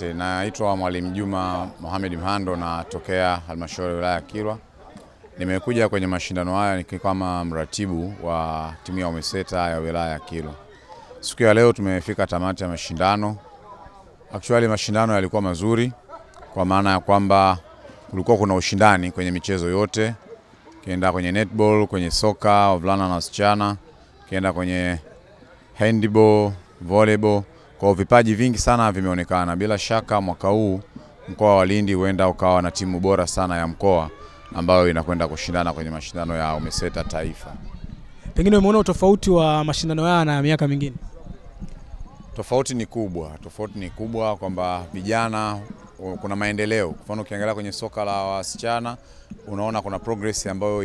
Naitwa Mwalimu Juma Mohamed Mhando, natokea halmashauri ya wilaya ya Kilwa. Nimekuja kwenye mashindano haya nikiwa kama mratibu wa timu ya UMISETA ya wilaya ya Kilwa. Siku ya leo tumefika tamati ya mashindano. Actually mashindano yalikuwa mazuri kwa maana ya kwamba kulikuwa kuna ushindani kwenye michezo yote. Kienda kwenye netball, kwenye soka, wavulana na wasichana, kienda kwenye handball, volleyball. Kwa vipaji vingi sana vimeonekana. Bila shaka mwaka huu mkoa wa Lindi huenda ukawa na timu bora sana ya mkoa ambayo inakwenda kushindana kwenye mashindano ya UMISETA taifa. Pengine umeona tofauti wa mashindano haya na miaka mingine? Tofauti ni kubwa kwamba vijana kuna maendeleo. Kwa mfano ukiangalia kwenye soka la wasichana unaona kuna progress ambayo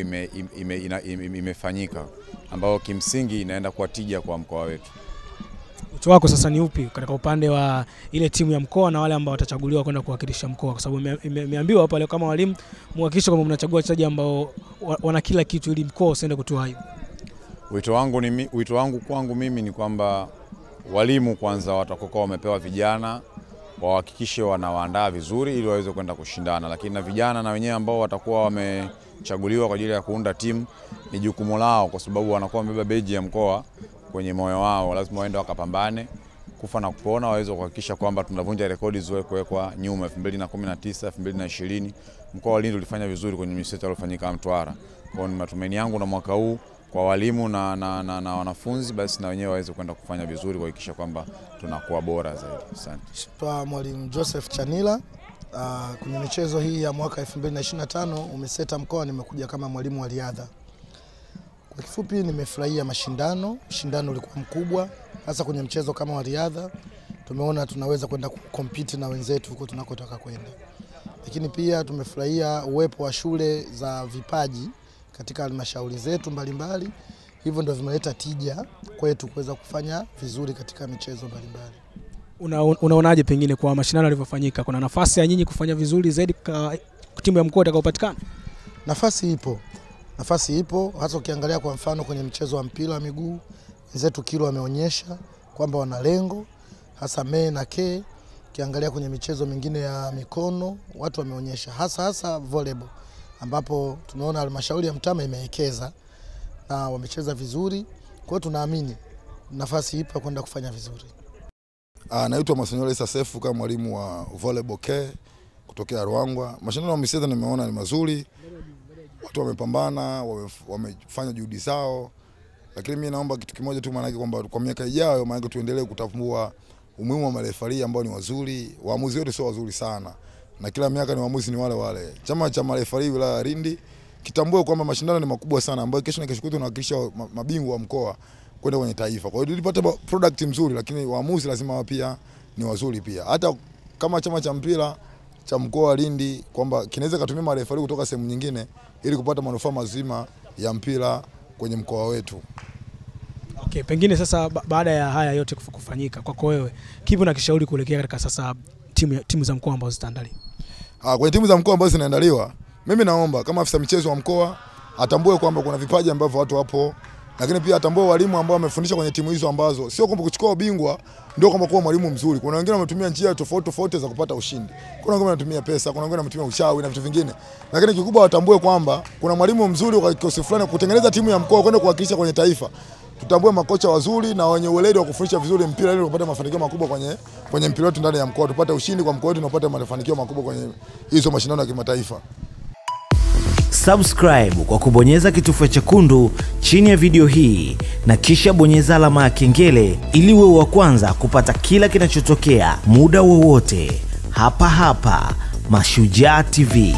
imefanyika ambayo kimsingi inaenda kuwa tija kwa mkoa wetu. Wito wako sasa ni upi katika upande wa ile timu ya mkoa na wale ambao watachaguliwa kwenda kuwakilisha mkoa, kwa sababu imeambiwa hapa leo kama walimu muhakikishe kwamba mnachagua wachezaji ambao wana kila kitu ili mkoa usiende kutoa aibu? Wito wangu kwangu mimi ni kwamba walimu kwanza watakokuwa wamepewa vijana wahakikishe wanawaandaa vizuri ili waweze kwenda kushindana, lakini na vijana na wenyewe ambao watakuwa wamechaguliwa kwa ajili ya kuunda timu ni jukumu lao, kwa sababu wanakuwa wamebeba beji ya mkoa kwenye moyo wao. Lazima waende wakapambane kufa na kupona waweze kuhakikisha kwamba tunavunja rekodi zilizowekwa nyuma 2019, 2020. Mkoa wa Lindi ulifanya vizuri kwenye michezo iliyofanyika Mtwara. Kwa hiyo matumaini yangu na mwaka huu kwa walimu na wanafunzi basi na wenyewe waweze kwenda kufanya vizuri kuhakikisha kwamba tunakuwa bora zaidi. Asante. Kwa Mwalimu Joseph Chanila, kwenye michezo hii ya mwaka 2025 UMISETA mkoa nimekuja kama mwalimu wa riadha. Kwa kifupi nimefurahia mashindano ulikuwa mkubwa hasa kwenye mchezo kama wa riadha. Tumeona tunaweza kwenda kucompete na wenzetu huko tunakotaka kwenda. Lakini pia tumefurahia uwepo wa shule za vipaji katika halmashauri zetu mbalimbali. Hivyo ndio vimeleta tija kwetu kuweza kufanya vizuri katika michezo mbalimbali. Unaonaje pengine kwa mashindano yalivyofanyika, kuna nafasi ya nyinyi kufanya vizuri zaidi kwa timu ya mkoa itakayopatikana? Nafasi ipo hasa ukiangalia kwa mfano kwenye mchezo wa mpira wa miguu wenzetu Kilwa wameonyesha kwamba wana lengo hasa me na ke. Ukiangalia kwenye michezo mingine ya mikono watu wameonyesha hasa volleyball ambapo tunaona halmashauri ya Mtama imewekeza na wamecheza vizuri. Kwa hiyo tunaamini nafasi ipo kwenda kufanya vizuri. Naitwa Masonyole Sasefu kama mwalimu wa volleyball K kutokea Ruangwa. Mashindano ya UMISETA nimeona ni mazuri. Watu wamepambana, wamefanya juhudi zao. Lakini mimi naomba kitu kimoja tu, maana kwamba kwa miaka ijayo maana tuendelee kutambua umuhimu wa marefari ambao ni wazuri. Waamuzi wote sio wazuri sana. Na kila miaka ni waamuzi ni wale. Chama cha marefari wilaya ya Lindi kitambue kwamba mashindano ni makubwa sana ambayo kesho na kesho kutwa tunawakilisha mabingwa wa mkoa kwenda kwenye taifa. Kwa hiyo tulipata product nzuri, lakini waamuzi lazima pia ni wazuri pia. Hata kama chama cha mpira cha mkoa wa Lindi kwamba kinaweza kutumia marefari kutoka sehemu nyingine ili kupata manufaa mazima ya mpira kwenye mkoa wetu. Okay, pengine sasa baada ya haya yote kufanyika kwako wewe, kipi unakishauri kuelekea katika sasa timu za mkoa ambazo zitaandaliwa? Kwenye timu za mkoa ambazo zinaandaliwa, mimi naomba kama afisa michezo wa mkoa atambue kwamba kuna vipaji ambavyo watu wapo, lakini pia atambue walimu ambao wamefundisha kwenye timu hizo ambazo sio kwamba kuchukua ubingwa ndio kwamba kuwa mwalimu mzuri. Kuna wengine wametumia njia tofauti za kupata ushindi. Kuna wengine wanatumia pesa, kuna wengine wanatumia ushauri na vitu vingine. Lakini kikubwa watambue kwamba kuna mwalimu mzuri kwa kikosi fulani kutengeneza timu ya mkoa kwenda kuwakilisha kwenye taifa. Tutambue makocha wazuri na wenye ueledi wa kufundisha vizuri mpira ili tupate mafanikio makubwa kwenye mpira wetu ndani ya mkoa, tupate ushindi kwa mkoa wetu na tupate mafanikio makubwa kwenye hizo mashindano ya kimataifa. Subscribe kwa kubonyeza kitufe chekundu chini ya video hii na kisha bonyeza alama ya kengele ili uwe wa kwanza kupata kila kinachotokea muda wowote hapa Mashujaa TV.